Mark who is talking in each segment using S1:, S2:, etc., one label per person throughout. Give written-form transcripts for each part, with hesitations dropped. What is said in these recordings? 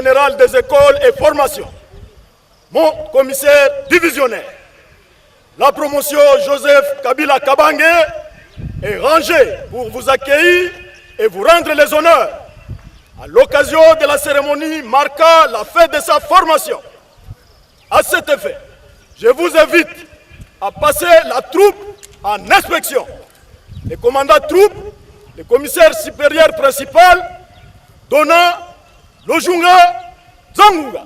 S1: général des écoles et formations, mon commissaire divisionnaire, la promotion Joseph Kabila Kabange est rangée pour vous accueillir et vous rendre les honneurs à l'occasion de la cérémonie marquant la fête de sa formation. À cet effet, je vous invite à passer la troupe en inspection. Le commandant troupe, le commissaire supérieur principal, Dona Lojunga Zangunga.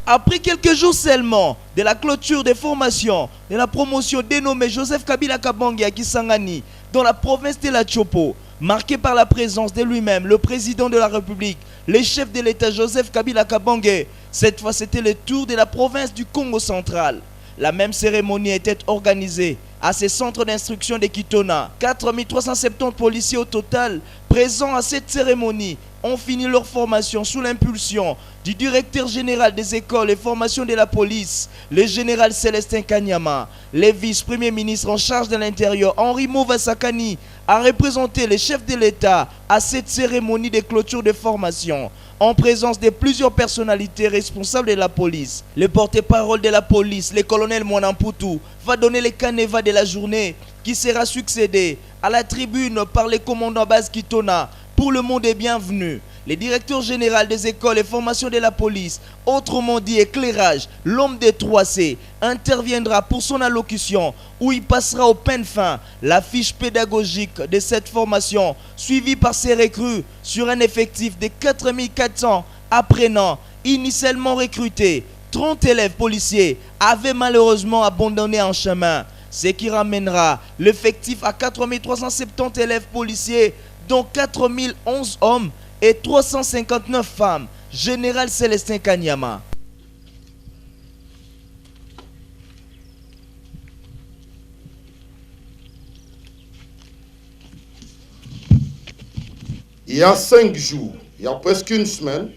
S2: Après quelques jours seulement de la clôture des formations de la promotion dénommée Joseph Kabila Kabange à Kisangani dans la province de la Tchopo, marquée par la présence de lui-même, le président de la République, le chef de l'État Joseph Kabila Kabange, cette fois c'était le tour de la province du Congo central. La même cérémonie était organisée à ces centres d'instruction de Kitona. 4370 policiers au total présents à cette cérémonie ont fini leur formation sous l'impulsion du directeur général des écoles et formations de la police, le général Célestin Kanyama. Le vice-premier ministre en charge de l'intérieur, Henri Mouvasakani, a représenté le chef de l'État à cette cérémonie de clôture de formation, en présence de plusieurs personnalités responsables de la police. Le porte-parole de la police, le colonel Mwanamputu, va donner le canevas de la journée qui sera succédé à la tribune par le commandant Baz Kitona pour le mot des bienvenus. Le directeur général des écoles et formations de la police, autrement dit éclairage, l'homme des 3C, interviendra pour son allocution où il passera au peine fin la fiche pédagogique de cette formation suivie par ses recrues sur un effectif de 4400 apprenants initialement recrutés. 30 élèves policiers avaient malheureusement abandonné en chemin, ce qui ramènera l'effectif à 4370 élèves policiers, dont 4011 hommes et 359 femmes. Général Célestin Kanyama.
S3: Il y a 5 jours, il y a presque une semaine,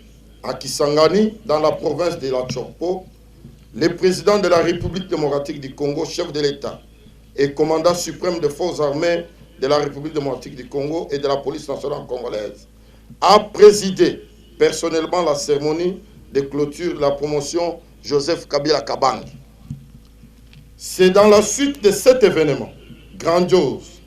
S3: à Kisangani, dans la province de la Tchopo, le président de la République démocratique du Congo, chef de l'État et commandant suprême des forces armées de la République démocratique du Congo et de la police nationale congolaise, a présidé personnellement la cérémonie de clôture de la promotion Joseph Kabila Kabange. C'est dans la suite de cet événement grandiose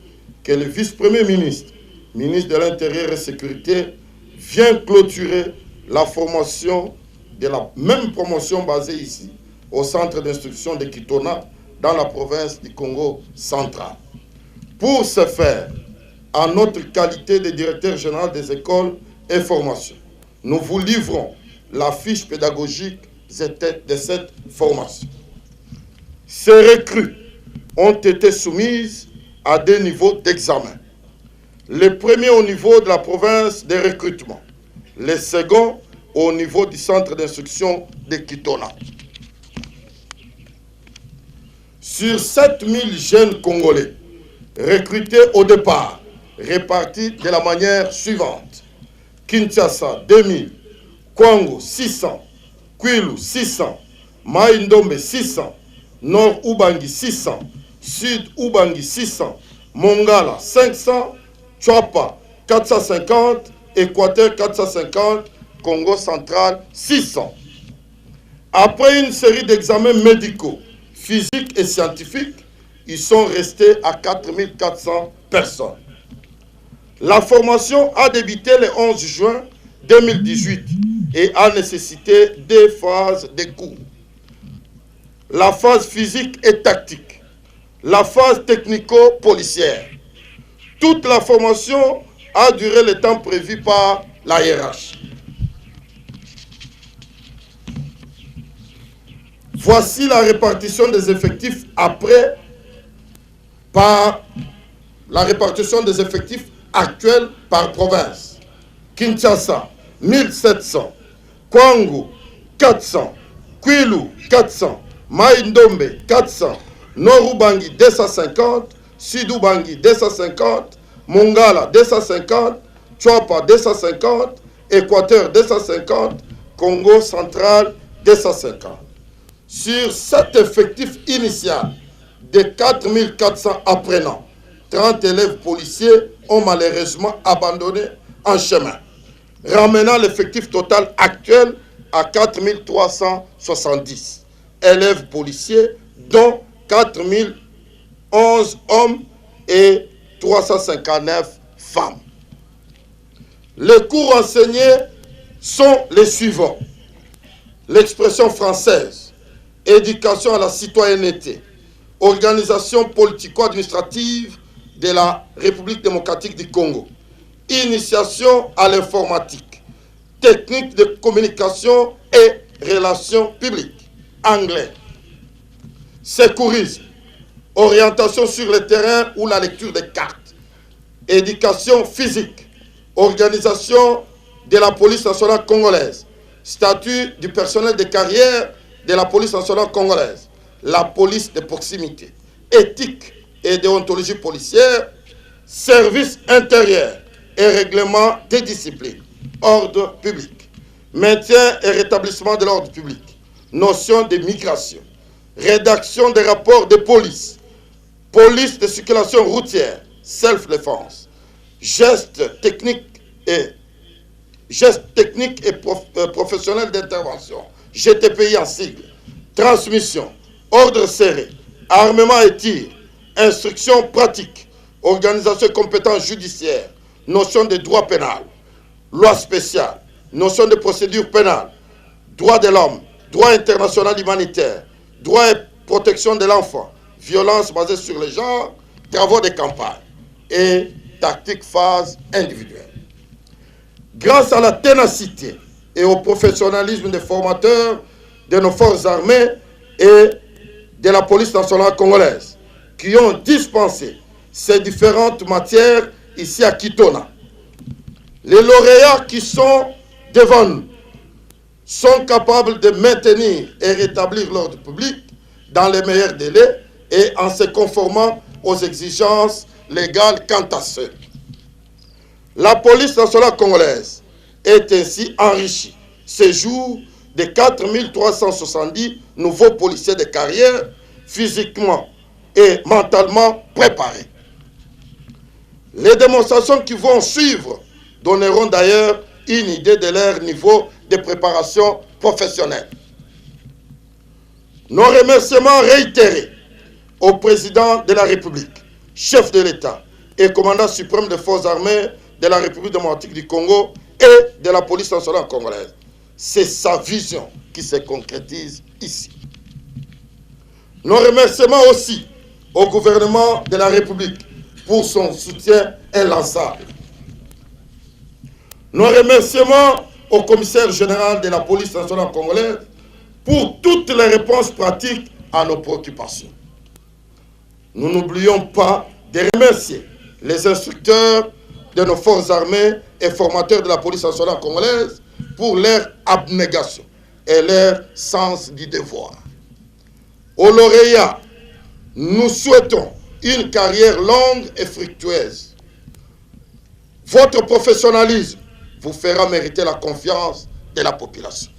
S3: que le vice-premier ministre, ministre de l'Intérieur et Sécurité, vient clôturer la formation de la même promotion basée ici, au centre d'instruction de Kitona, dans la province du Congo central. Pour ce faire, en notre qualité de directeur général des écoles et formations, nous vous livrons la fiche pédagogique de cette formation. Ces recrues ont été soumises à des niveaux d'examen. Le premier au niveau de la province de recrutement, le second au niveau du centre d'instruction de Kitona. Sur 7000 jeunes Congolais recrutés au départ, répartis de la manière suivante: Kinshasa 2000, Kwango 600, Kwilu 600, Mai-Ndombe 600, Nord Ubangi 600, Sud Ubangi 600, Mongala 500, Tchouapa 450, Équateur 450, Congo central 600. Après une série d'examens médicaux, physiques et scientifiques, ils sont restés à 4400 personnes. La formation a débuté le 11 juin 2018 et a nécessité 2 phases de cours. La phase physique et tactique, la phase technico-policière. Toute la formation a duré le temps prévu par la hiérarchie. Voici la répartition des effectifs après, par la répartition des effectifs actuels par province. Kinshasa, 1700. Kwango, 400. Kwilu, 400. Mai-Ndombe, 400. Nord Ubangi, 250. Sud Ubangi, 250. Mongala, 250. Tchouapa, 250. Équateur, 250. Congo central, 250. Sur cet effectif initial de 4400 apprenants, 30 élèves policiers ont malheureusement abandonné en chemin, ramenant l'effectif total actuel à 4370 élèves policiers, dont 4011 hommes et 359 femmes. Les cours enseignés sont les suivants. L'expression française, éducation à la citoyenneté, organisation politico-administrative de la République démocratique du Congo, initiation à l'informatique, technique de communication et relations publiques, anglais, secourisme, orientation sur le terrain ou la lecture des cartes, éducation physique, organisation de la police nationale congolaise, statut du personnel de carrière de la police nationale congolaise, la police de proximité, éthique et déontologie policière, service intérieur et règlement des disciplines, ordre public, maintien et rétablissement de l'ordre public, notion de migration, rédaction des rapports de police, police de circulation routière, self-défense, gestes techniques et professionnels d'intervention, GTPI en sigle, transmission, ordre serré, armement et tir, instruction pratique, organisation et compétences judiciaires, notion de droit pénal, loi spéciale, notion de procédure pénale, droit de l'homme, droit international humanitaire, droit et protection de l'enfant, violence basée sur le genre, travaux de campagne et tactique phase individuelle. Grâce à la ténacité et au professionnalisme des formateurs de nos forces armées et de la police nationale congolaise, qui ont dispensé ces différentes matières ici à Kitona, les lauréats qui sont devant nous sont capables de maintenir et rétablir l'ordre public dans les meilleurs délais et en se conformant aux exigences légales quant à ceux. La police nationale congolaise est ainsi enrichie ce jour de 4370 nouveaux policiers de carrière physiquement et mentalement préparés. Les démonstrations qui vont suivre donneront d'ailleurs une idée de leur niveau de préparation professionnelle. Nos remerciements réitérés au président de la République, chef de l'État et commandant suprême des forces armées de la République démocratique du Congo et de la police nationale congolaise. C'est sa vision qui se concrétise ici. Nos remerciements aussi au gouvernement de la République pour son soutien inlassable. Nos remerciements au commissaire général de la police nationale congolaise pour toutes les réponses pratiques à nos préoccupations. Nous n'oublions pas de remercier les instructeurs de nos forces armées et formateurs de la police nationale congolaise pour leur abnégation et leur sens du devoir. Aux lauréats, nous souhaitons une carrière longue et fructueuse. Votre professionnalisme vous fera mériter la confiance de la population.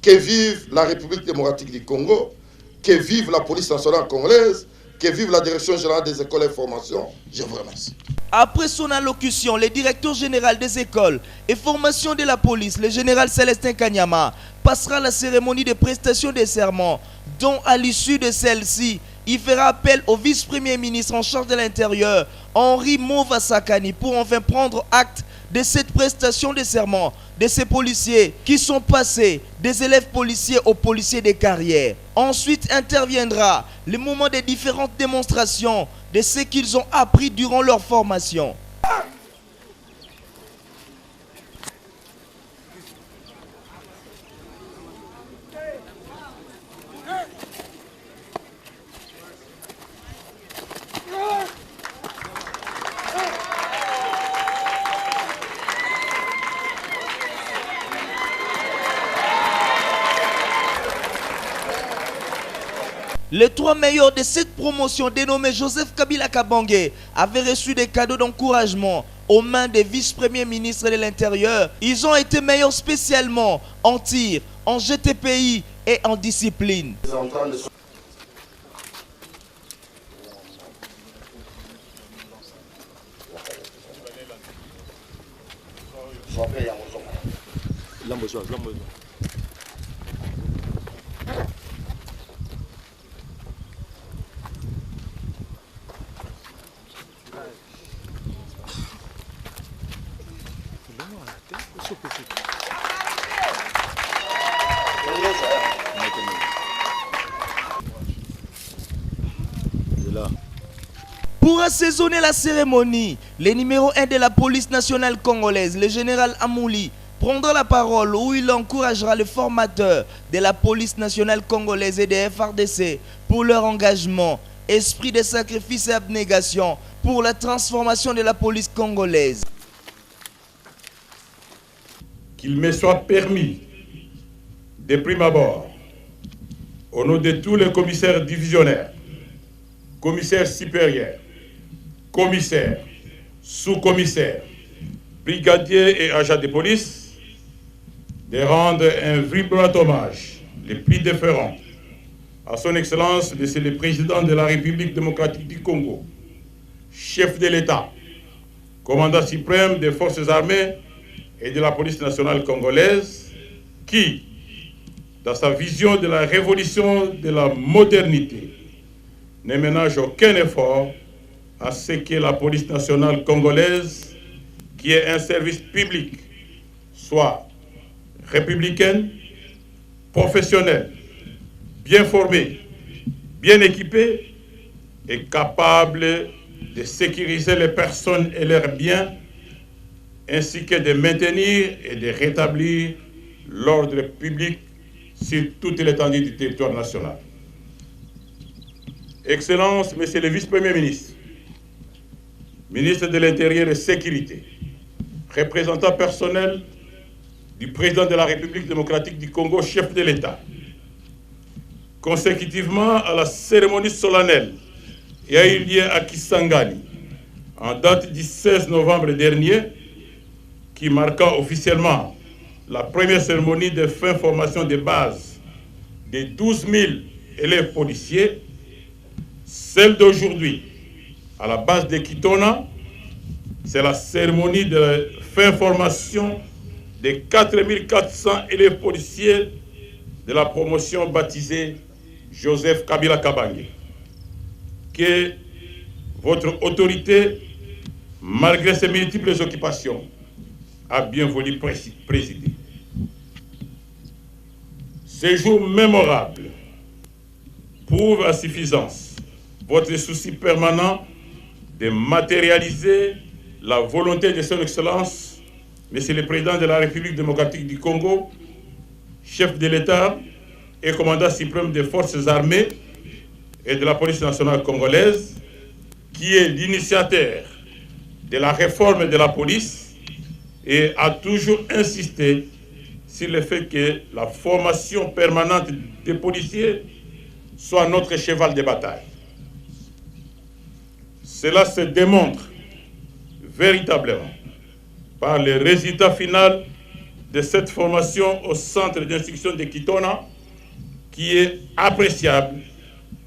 S3: Que vive la République démocratique du Congo, que vive la police nationale congolaise, que vive la direction générale des écoles et formations. Je vous remercie.
S2: Après son allocution, le directeur général des écoles et formations de la police, le général Célestin Kanyama, passera la cérémonie de prestation des serments, dont à l'issue de celle-ci, il fera appel au vice-premier ministre en charge de l'Intérieur, Henri Mova Sakani, pour enfin prendre acte de cette prestation de serment de ces policiers qui sont passés des élèves policiers aux policiers de carrière. Ensuite interviendra le moment des différentes démonstrations de ce qu'ils ont appris durant leur formation. Les trois meilleurs de cette promotion, dénommés Joseph Kabila Kabange, avaient reçu des cadeaux d'encouragement aux mains des vice-premiers ministres de l'Intérieur. Ils ont été meilleurs spécialement en tir, en GTPI et en discipline. Pour assaisonner la cérémonie, le numéro 1 de la police nationale congolaise, le général Amouli, prendra la parole où il encouragera les formateurs de la police nationale congolaise et des FARDC pour leur engagement, esprit de sacrifice et abnégation pour la transformation de la police congolaise.
S4: Qu'il me soit permis, de prime abord, au nom de tous les commissaires divisionnaires, commissaires supérieurs, commissaires, sous-commissaires, brigadiers et agents de police, de rendre un vibrant hommage, le plus déférent, à son Excellence, Monsieur le Président de la République démocratique du Congo, chef de l'État, commandant suprême des forces armées et de la police nationale congolaise, qui, dans sa vision de la révolution de la modernité, ne ménage aucun effort à ce que la police nationale congolaise, qui est un service public, soit républicaine, professionnelle, bien formée, bien équipée et capable de sécuriser les personnes et leurs biens, ainsi que de maintenir et de rétablir l'ordre public sur toute l'étendue du territoire national. Excellences, Monsieur le Vice-Premier ministre, ministre de l'Intérieur et de la Sécurité, représentant personnel du président de la République démocratique du Congo, chef de l'État, consécutivement à la cérémonie solennelle qui a eu lieu à Kisangani, en date du 16 novembre dernier, qui marqua officiellement la première cérémonie de fin formation de base de 12 000 élèves policiers, celle d'aujourd'hui, à la base de Kitona, c'est la cérémonie de fin formation de 4400 élèves policiers de la promotion baptisée Joseph Kabila Kabange. Que votre autorité, malgré ses multiples occupations, a bien voulu présider. Ce jour mémorable prouve à suffisance votre souci permanent de matérialiser la volonté de son Excellence, Monsieur le Président de la République démocratique du Congo, chef de l'État et commandant suprême des forces armées et de la police nationale congolaise, qui est l'initiateur de la réforme de la police et a toujours insisté sur le fait que la formation permanente des policiers soit notre cheval de bataille. Cela se démontre véritablement par le résultat final de cette formation au centre d'instruction de Kitona, qui est appréciable,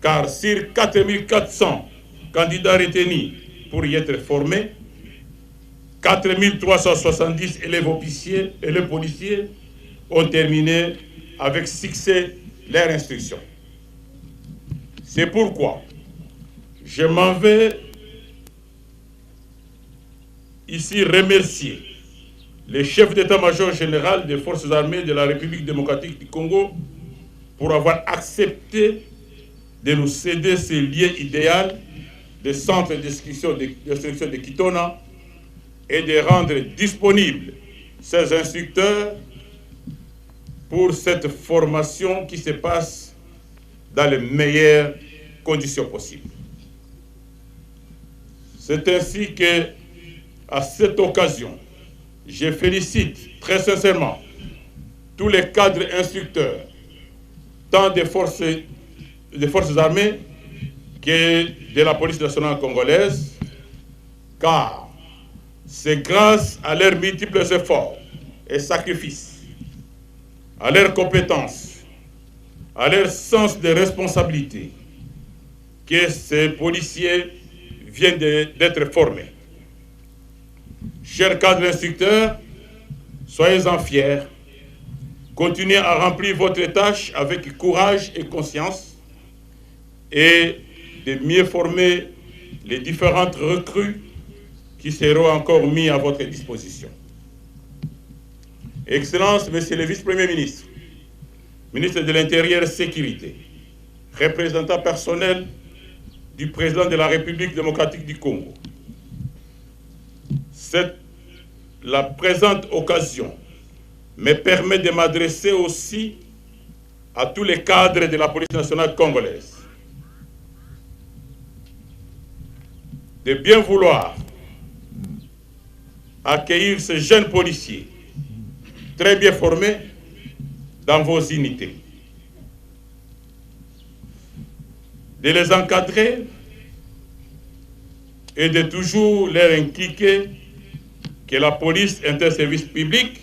S4: car sur 4400 candidats retenus pour y être formés, 4370 élèves officiers et les policiers ont terminé avec succès leur instruction. C'est pourquoi je m'en vais ici remercier le chef d'état-major général des forces armées de la République démocratique du Congo pour avoir accepté de nous céder ce lieu idéal de centre d'instruction de Kitona et de rendre disponibles ces instructeurs pour cette formation qui se passe dans les meilleures conditions possibles. C'est ainsi que, à cette occasion, je félicite très sincèrement tous les cadres instructeurs, tant des forces armées que de la police nationale congolaise, car c'est grâce à leurs multiples efforts et sacrifices, à leurs compétences, à leur sens de responsabilité, que ces policiers viennent d'être formés. Chers cadres instructeurs, Soyez-en fiers. Continuez à remplir votre tâche avec courage et conscience et de mieux former les différentes recrues qui seront encore mis à votre disposition. Excellences, Monsieur le Vice-Premier ministre, ministre de l'Intérieur et Sécurité, représentant personnel du président de la République démocratique du Congo, la présente occasion me permet de m'adresser aussi à tous les cadres de la police nationale congolaise, de bien vouloir accueillir ces jeunes policiers très bien formés dans vos unités, de les encadrer et de toujours leur inculquer que la police est un service public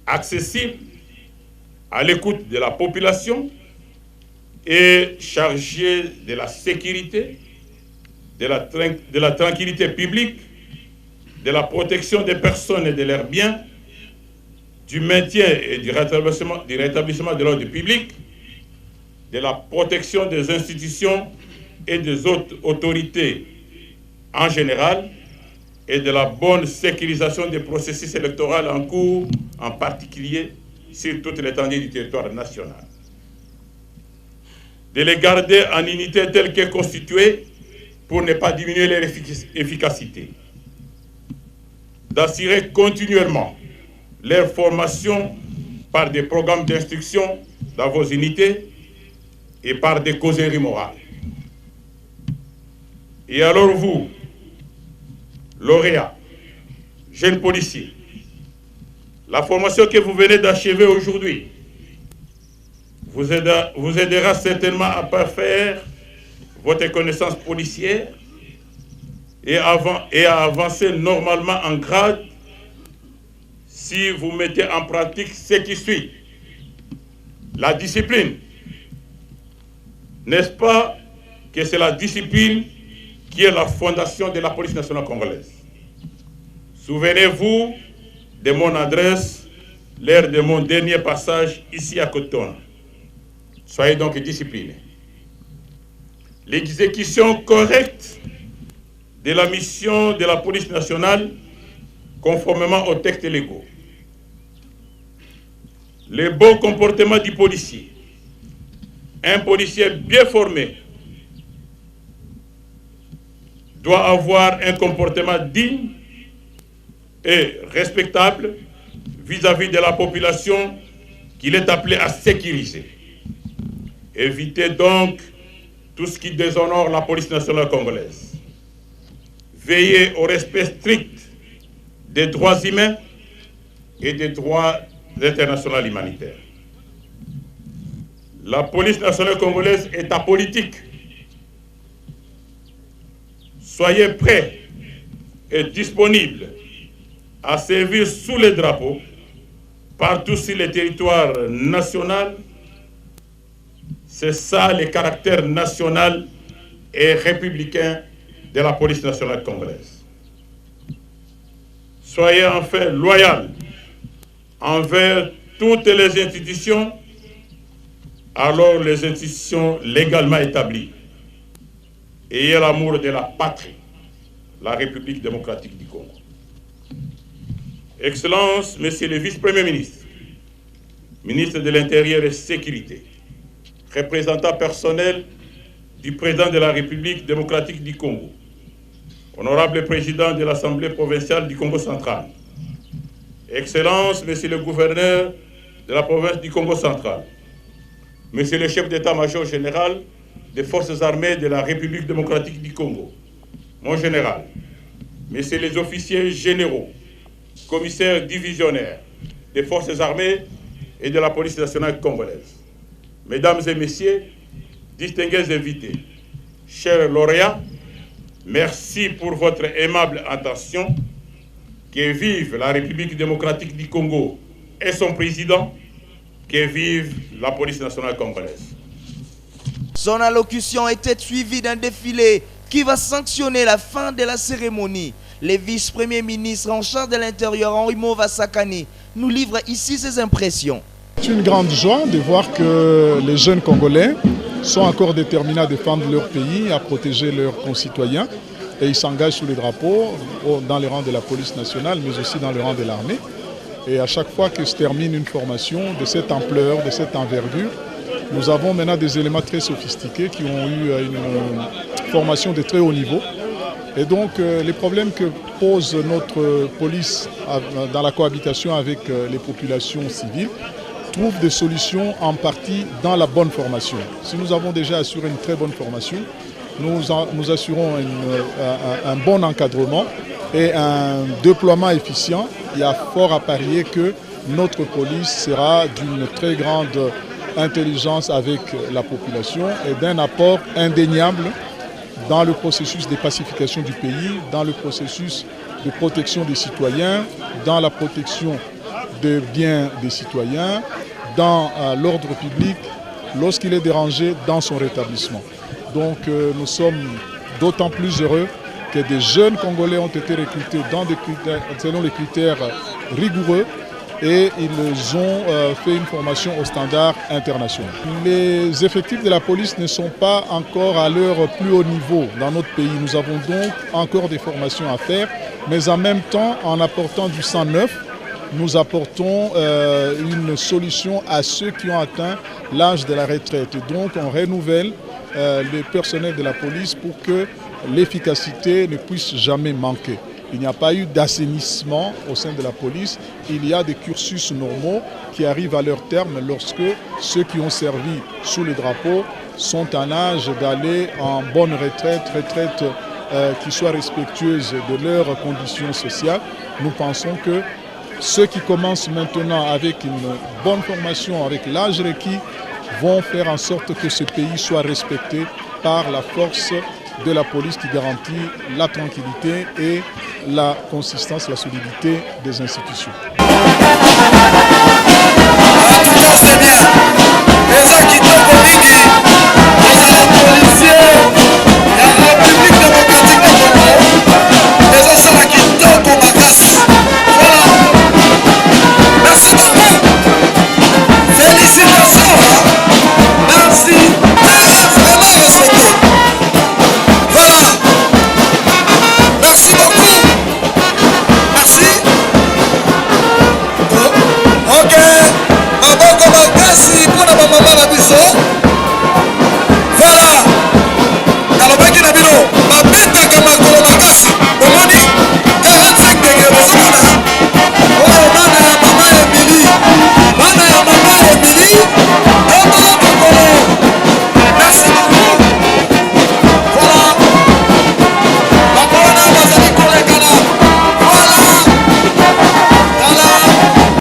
S4: accessible, à l'écoute de la population et chargé de la sécurité, de la tranquillité publique, de la protection des personnes et de leurs biens, du maintien et du rétablissement de l'ordre public, de la protection des institutions et des autres autorités en général, et de la bonne sécurisation des processus électoraux en cours, en particulier sur toute l'étendue du territoire national. De les garder en unité telle qu'est constituée pour ne pas diminuer leur efficacité. D'assurer continuellement leur formation par des programmes d'instruction dans vos unités et par des causeries morales. Et alors vous, lauréats, jeunes policiers, la formation que vous venez d'achever aujourd'hui vous aidera certainement à parfaire votre connaissance policière et à avancer normalement en grade si vous mettez en pratique ce qui suit. La discipline. N'est-ce pas que c'est la discipline qui est la fondation de la police nationale congolaise? Souvenez-vous de mon adresse lors de mon dernier passage ici à Coton. Soyez donc disciplinés. L'exécution correcte de la mission de la police nationale conformément aux textes légaux. Le bon comportement du policier. Un policier bien formé doit avoir un comportement digne et respectable vis-à-vis de la population qu'il est appelé à sécuriser. Évitez donc tout ce qui déshonore la police nationale congolaise. Veillez au respect strict des droits humains et des droits internationaux humanitaires. La police nationale congolaise est apolitique. Soyez prêts et disponibles à servir sous les drapeaux partout sur le territoire national. C'est ça le caractère national et républicain de la police nationale congolaise. Soyez enfin loyaux envers toutes les institutions, alors les institutions légalement établies. Ayez l'amour de la patrie, la République démocratique du Congo. Excellences, Monsieur le Vice-Premier ministre, ministre de l'Intérieur et Sécurité, représentant personnel du président de la République démocratique du Congo, honorable président de l'Assemblée provinciale du Congo central, Excellences, Monsieur le gouverneur de la province du Congo central, Monsieur le chef d'état-major général des forces armées de la République démocratique du Congo, mon général, Messieurs les officiers généraux, commissaires divisionnaires des forces armées et de la police nationale congolaise, Mesdames et Messieurs, distingués invités, chers lauréats, merci pour votre aimable attention. Que vive la République démocratique du Congo et son président, que vive la police nationale congolaise.
S2: Son allocution était suivie d'un défilé qui va sanctionner la fin de la cérémonie. Le vice-premier ministre en charge de l'Intérieur, Henri Mova Sakani, nous livre ici ses impressions.
S5: C'est une grande joie de voir que les jeunes Congolais sont encore déterminés à défendre leur pays, à protéger leurs concitoyens. Et ils s'engagent sous les drapeaux, dans les rangs de la police nationale, mais aussi dans les rangs de l'armée. Et à chaque fois que se termine une formation de cette ampleur, de cette envergure, nous avons maintenant des éléments très sophistiqués qui ont eu une formation de très haut niveau. Et donc les problèmes que pose notre police dans la cohabitation avec les populations civiles trouvent des solutions en partie dans la bonne formation. Si nous avons déjà assuré une très bonne formation, nous assurons un bon encadrement et un déploiement efficient. Il y a fort à parier que notre police sera d'une très grande intelligence avec la population et d'un apport indéniable dans le processus de pacification du pays, dans le processus de protection des citoyens, dans la protection des biens des citoyens, dans l'ordre public, lorsqu'il est dérangé, dans son rétablissement. Donc nous sommes d'autant plus heureux que des jeunes Congolais ont été recrutés selon des critères rigoureux et ils ont fait une formation au standard international. Les effectifs de la police ne sont pas encore à leur plus haut niveau dans notre pays. Nous avons donc encore des formations à faire, mais en même temps, en apportant du sang neuf, nous apportons une solution à ceux qui ont atteint l'âge de la retraite. Et donc on renouvelle le personnel de la police pour que l'efficacité ne puisse jamais manquer. Il n'y a pas eu d'assainissement au sein de la police. Il y a des cursus normaux qui arrivent à leur terme lorsque ceux qui ont servi sous les drapeaux sont en âge d'aller en bonne retraite qui soit respectueuse de leurs conditions sociales. Nous pensons que ceux qui commencent maintenant avec une bonne formation, avec l'âge requis, vont faire en sorte que ce pays soit respecté par la force de la police qui garantit la tranquillité et la consistance, la solidité des institutions.
S6: En tout cas, c'est bien. Les gens qui